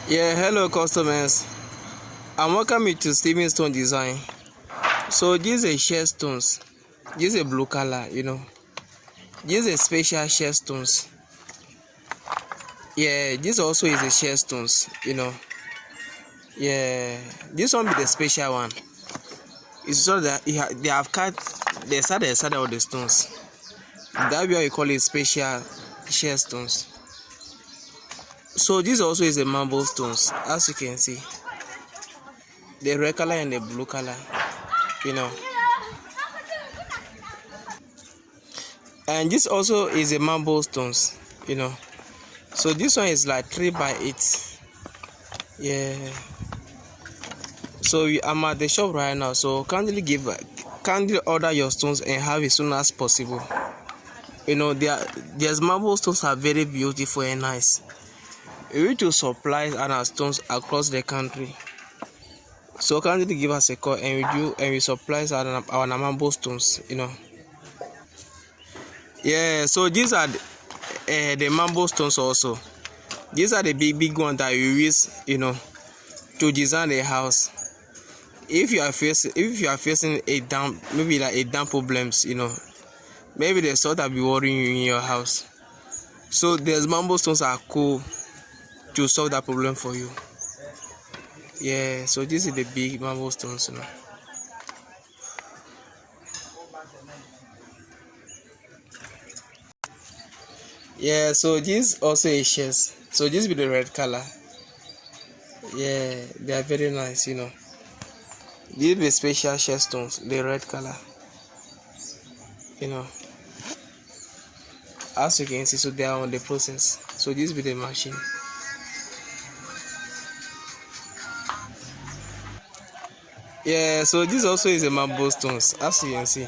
Yeah, hello customers. I'm welcome you to Steven Stone Design. So this is a shell stones. This is a blue color, This is a special shell stones. Yeah, this also is a shell stones. Yeah, this one be the special one. It's so that they have cut the side of the stones. That way you call it special shell stones. So this also is a marble stones, as you can see. The red color and the blue color. And this also is a marble stones. So this one is like 3 by 8. Yeah. So I'm at the shop right now, so kindly order your stones and have it as soon as possible. There's marble stones are very beautiful and nice. We need to supply our stones across the country. So kindly give us a call and we supply our marble stones. Yeah, so these are the marble stones also. These are the big ones that you use, to design a house. If you are facing a damp, maybe like a damp problems, maybe the sort that be worrying you in your house. So there's marble stones are cool to solve that problem for you. Yeah, so this is the big marble stones. Yeah, so this also is shells. So this be the red color. Yeah, they are very nice. These be special shell stones, the red color. As you can see, so they are on the process. So this be the machine. Yeah, so this also is a marble stones, as you can see.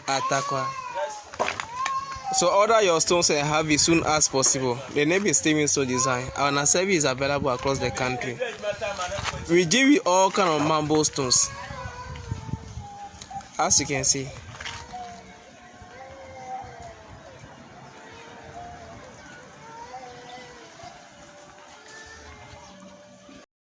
Atakwa. So order your stones and have it soon as possible. The name is Steven Stone Design. Our service is available across the country. We give you all kind of marble stones, as you can see.